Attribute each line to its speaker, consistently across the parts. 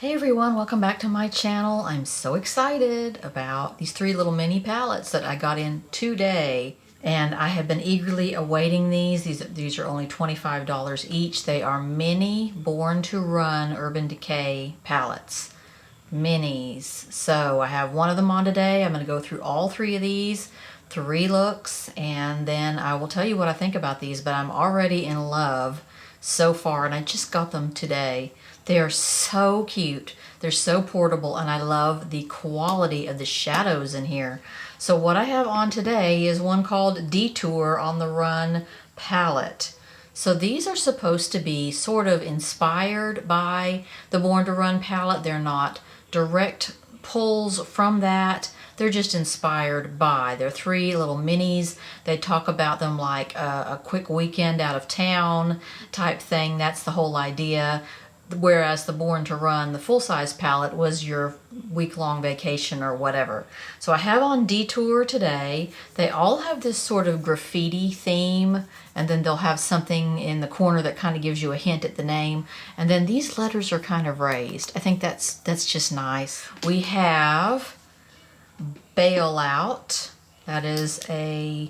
Speaker 1: Hey everyone, welcome back to my channel. I'm so excited about these three little mini palettes that I got in today. And I have been eagerly awaiting these. These are only $25 each. They are mini Born to Run Urban Decay palettes. Minis. So I have one of them on today. I'm going to go through all three of these, three looks, and then I will tell you what I think about these. But I'm already in love so far, and I just got them today. They are so cute. They're so portable, and I love the quality of the shadows in here. So what I have on today is one called Detour on the Run palette. So these are supposed to be sort of inspired by the Born to Run palette. They're not direct pulls from that. They're just inspired by. They're three little minis. They talk about them like a quick weekend out of town type thing. That's the whole idea. Whereas the Born to Run, the full-size palette, was your week-long vacation or whatever. So I have on Detour today. They all have this sort of graffiti theme, and then they'll have something in the corner that kind of gives you a hint at the name. And then these letters are kind of raised. I think that's just nice. We have Bailout. That is a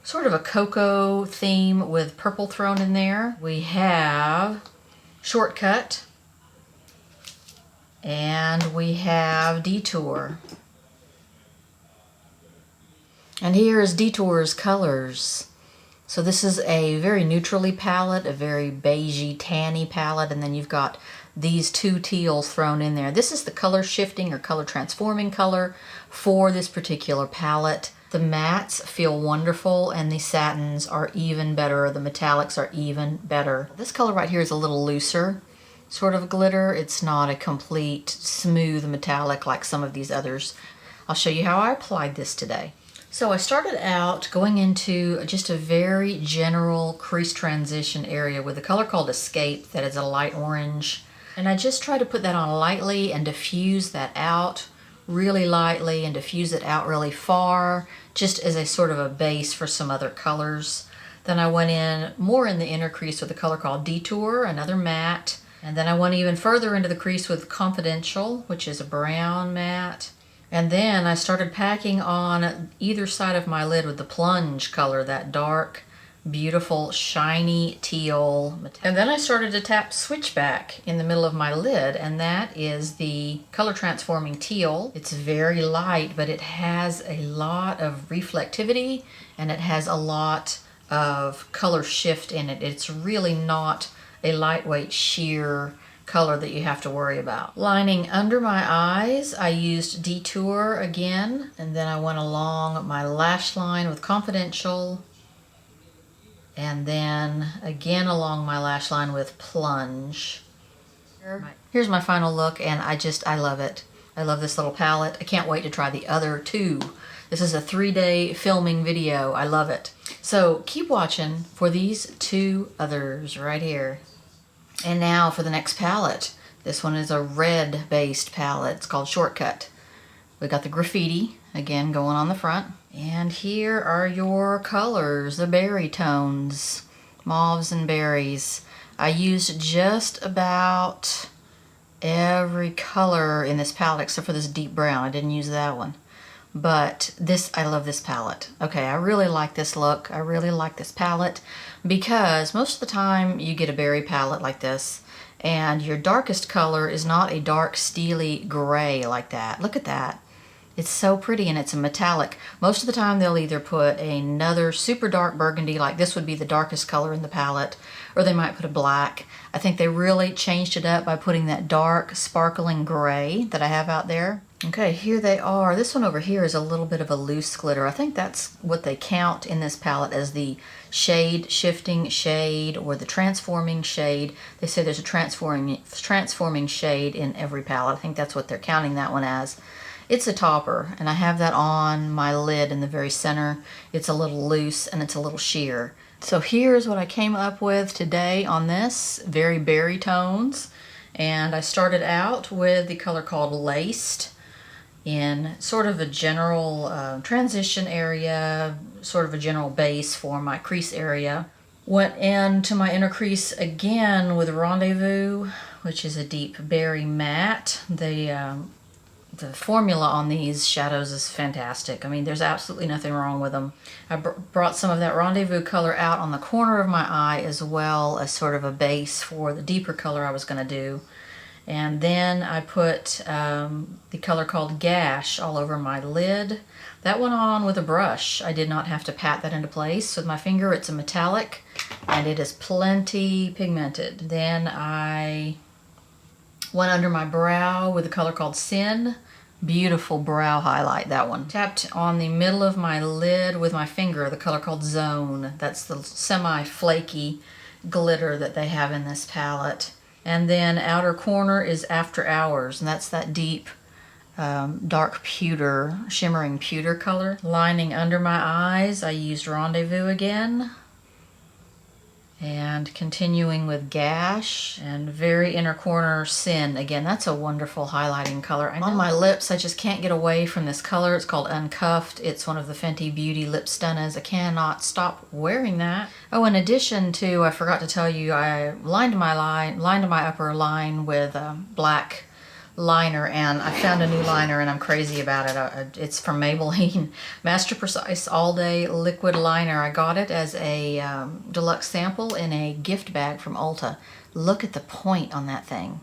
Speaker 1: sort of a cocoa theme with purple thrown in there. We have Shortcut, and we have Detour. And here is Detour's colors. So this is a very neutrally palette, a very beigey, tanny palette, and then you've got these two teals thrown in there. This is the color shifting or color transforming color for this particular palette. The mattes feel wonderful, and the satins are even better. The metallics are even better. This color right here is a little looser sort of glitter. It's not a complete smooth metallic like some of these others. I'll show you how I applied this today. So I started out going into just a very general crease transition area with a color called Escape that is a light orange. And I just try to put that on lightly and diffuse that out really lightly and diffuse it out really far, just as a sort of a base for some other colors. Then I went in more in the inner crease with a color called Detour, another matte. And then I went even further into the crease with Confidential, which is a brown matte. And then I started packing on either side of my lid with the Plunge color, that dark, beautiful, shiny teal. And then I started to tap Switchback in the middle of my lid, and that is the color transforming teal. It's very light, but it has a lot of reflectivity, and it has a lot of color shift in it. It's really not a lightweight sheer color that you have to worry about. Lining under my eyes, I used Detour again, and then I went along my lash line with Confidential, and then again along my lash line with Plunge. Here's my final look, and I love it. I love this little palette. I can't wait to try the other two. This is a 3-day filming video. I love it. So keep watching for these two others right here. And now for the next palette. This one is a red-based palette. It's called Shortcut. We got the graffiti, again, going on the front. And here are your colors, the berry tones, mauves and berries. I used just about every color in this palette except for this deep brown. I didn't use that one. But I love this palette. Okay, I really like this look. I really like this palette because most of the time you get a berry palette like this, and your darkest color is not a dark steely gray like that. Look at that. It's so pretty, and it's a metallic. Most of the time they'll either put another super dark burgundy, like this would be the darkest color in the palette, or they might put a black. I think they really changed it up by putting that dark sparkling gray that I have out there. Okay, here they are. This one over here is a little bit of a loose glitter. I think that's what they count in this palette as the shade shifting shade or the transforming shade. They say there's a transforming shade in every palette. I think that's what they're counting that one as. It's a topper, and I have that on my lid in the very center. It's a little loose and it's a little sheer. So here's what I came up with today on this, very berry tones. And I started out with the color called Laced in sort of a general transition area, sort of a general base for my crease area. Went into my inner crease again with Rendezvous, which is a deep berry matte. The formula on these shadows is fantastic. I mean, there's absolutely nothing wrong with them. I brought some of that Rendezvous color out on the corner of my eye as well as sort of a base for the deeper color I was going to do. And then I put the color called Gash all over my lid. That went on with a brush. I did not have to pat that into place. With my finger, it's a metallic, and it is plenty pigmented. Then I went under my brow with a color called Sin. Beautiful brow highlight, that one. Tapped on the middle of my lid with my finger, the color called Zone. That's the semi-flaky glitter that they have in this palette. And then outer corner is After Hours, and that's that deep dark pewter, shimmering pewter color. Lining under my eyes, I used Rendezvous again. And continuing with Gash, and very inner corner Sin. Again, that's a wonderful highlighting color. On my lips, I just can't get away from this color. It's called Uncuffed. It's one of the Fenty Beauty lip stunners. I cannot stop wearing that. Oh, in addition to, I forgot to tell you, I lined my upper line with black liner, and I found a new liner and I'm crazy about it. It's from Maybelline Master Precise All Day Liquid Liner. I got it as a deluxe sample in a gift bag from Ulta. Look at the point on that thing.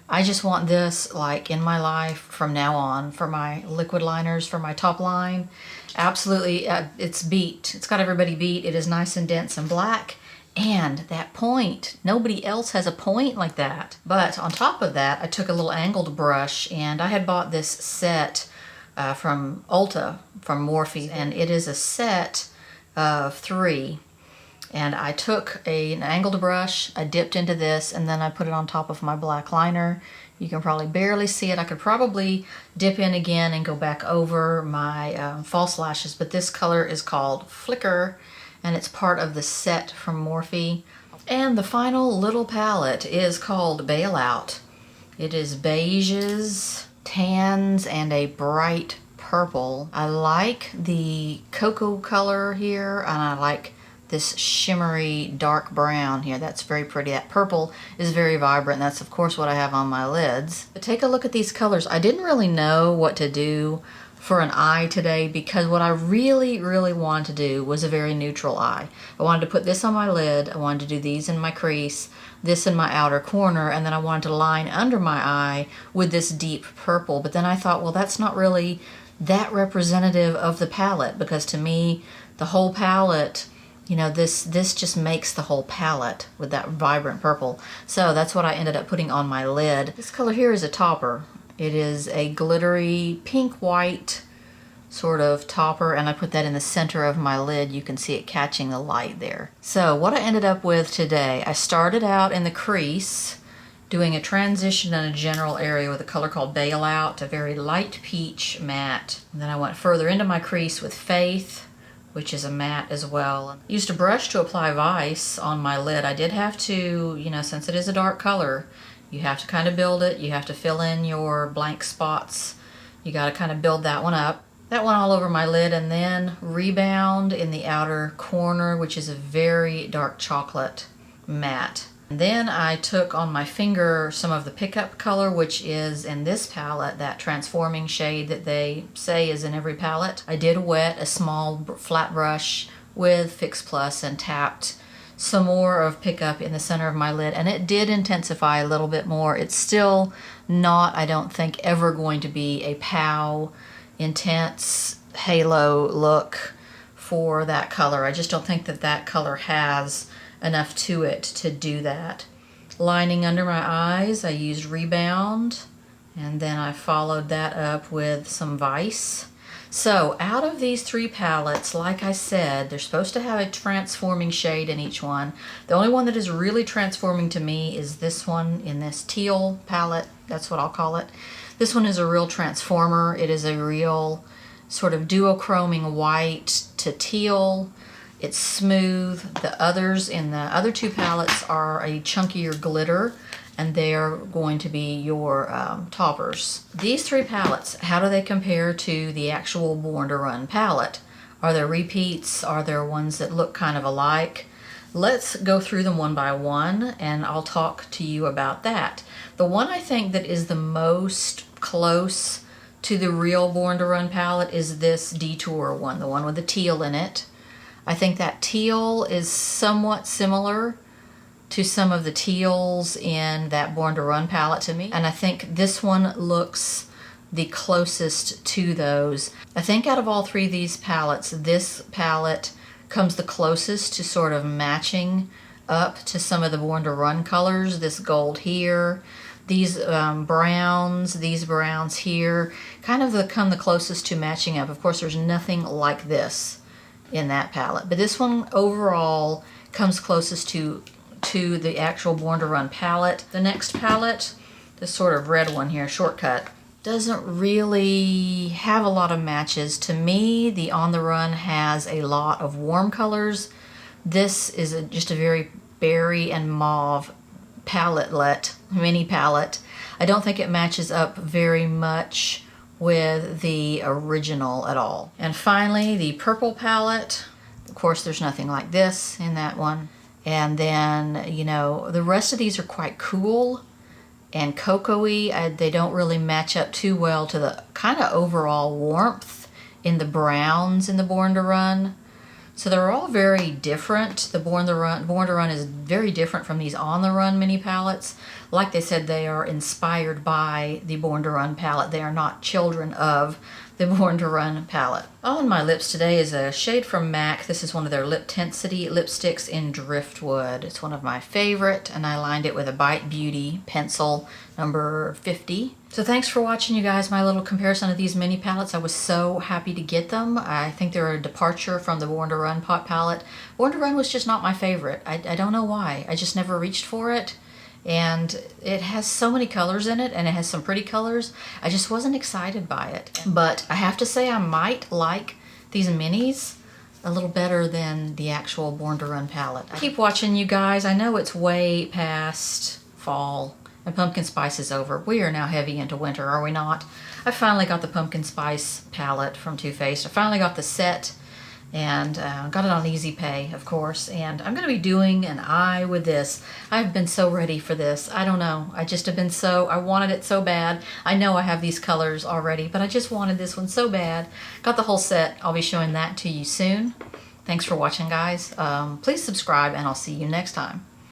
Speaker 1: I just want this like in my life from now on for my liquid liners for my top line. Absolutely, it's beat. It's got everybody beat. It is nice and dense and black. And that point, nobody else has a point like that. But on top of that, I took a little angled brush, and I had bought this set from Ulta, from Morphe, and it is a set of 3. And I took an angled brush, I dipped into this, and then I put it on top of my black liner. You can probably barely see it. I could probably dip in again and go back over my false lashes, but this color is called Flicker, and it's part of the set from Morphe. And the final little palette is called Bailout. It is beiges, tans, and a bright purple. I like the cocoa color here, and I like this shimmery dark brown here. That's very pretty. That purple is very vibrant. That's of course what I have on my lids. But take a look at these colors. I didn't really know what to do for an eye today because what I really wanted to do was a very neutral eye. I wanted to put this on my lid, I wanted to do these in my crease, this in my outer corner, and then I wanted to line under my eye with this deep purple. But then I thought, well, that's not really that representative of the palette, because to me the whole palette, you know, this just makes the whole palette with that vibrant purple. So that's what I ended up putting on my lid. This color here is a topper. It is a glittery pink-white sort of topper, and I put that in the center of my lid. You can see it catching the light there. So what I ended up with today, I started out in the crease doing a transition in a general area with a color called Bailout, a very light peach matte. And then I went further into my crease with Faith, which is a matte as well. I used a brush to apply Vice on my lid. I did have to, you know, since it is a dark color, you have to kind of build it. You have to fill in your blank spots. You got to kind of build that one up. That went all over my lid, and then Rebound in the outer corner, which is a very dark chocolate matte. And then I took on my finger some of the pickup color, which is in this palette, that transforming shade that they say is in every palette. I did wet a small flat brush with Fix Plus and tapped some more of pickup in the center of my lid, and it did intensify a little bit more. It's still not, I don't think, ever going to be a pow intense halo look for that color. I just don't think that that color has enough to it to do that. Lining under my eyes, I used Rebound, and then I followed that up with some Vice. So out of these 3 palettes, like I said, they're supposed to have a transforming shade in each one. The only one that is really transforming to me is this one in this teal palette. That's what I'll call it. This one is a real transformer. It is a real sort of duochroming white to teal. It's smooth. The others in the other 2 palettes are a chunkier glitter, and they are going to be your toppers. These 3 palettes, how do they compare to the actual Born to Run palette? Are there repeats? Are there ones that look kind of alike? Let's go through them one by one, and I'll talk to you about that. The one I think that is the most close to the real Born to Run palette is this Detour one, the one with the teal in it. I think that teal is somewhat similar to some of the teals in that Born to Run palette to me, and I think this one looks the closest to those. I think out of all three of these palettes, this palette comes the closest to sort of matching up to some of the Born to Run colors. This gold here, these these browns here, kind of come the closest to matching up. Of course, there's nothing like this in that palette, but this one overall comes closest to the actual Born to Run palette. The next palette, this sort of red one here, Shortcut, doesn't really have a lot of matches. To me, the On the Run has a lot of warm colors. This is just a very berry and mauve mini palette. I don't think it matches up very much with the original at all. And finally, the purple palette. Of course, there's nothing like this in that one. And then, you know, the rest of these are quite cool and cocoa-y. They don't really match up too well to the kind of overall warmth in the browns in the Born to Run. So they're all very different. The Born to Run is very different from these On the Run mini palettes. Like they said, they are inspired by the Born to Run palette. They are not children of the Born to Run palette. On my lips today is a shade from MAC. This is one of their Lip Tensity lipsticks in Driftwood. It's one of my favorite, and I lined it with a Bite Beauty pencil number 50. So thanks for watching, you guys, my little comparison of these mini palettes. I was so happy to get them. I think they're a departure from the Born to Run pot palette. Born to Run was just not my favorite. I don't know why. I just never reached for it. And it has so many colors in it, and it has some pretty colors. I just wasn't excited by it. But I have to say I might like these minis a little better than the actual Born to Run palette. Keep watching, you guys. I know it's way past fall and pumpkin spice is over. We are now heavy into winter, are we not? I finally got the pumpkin spice palette from Too Faced. I finally got the set, and got it on Easy Pay, of course, and I'm going to be doing an eye with this. I've been so ready for this. I don't know. I just have been I wanted it so bad. I know I have these colors already, but I just wanted this one so bad. Got the whole set. I'll be showing that to you soon. Thanks for watching, guys. Please subscribe, and I'll see you next time.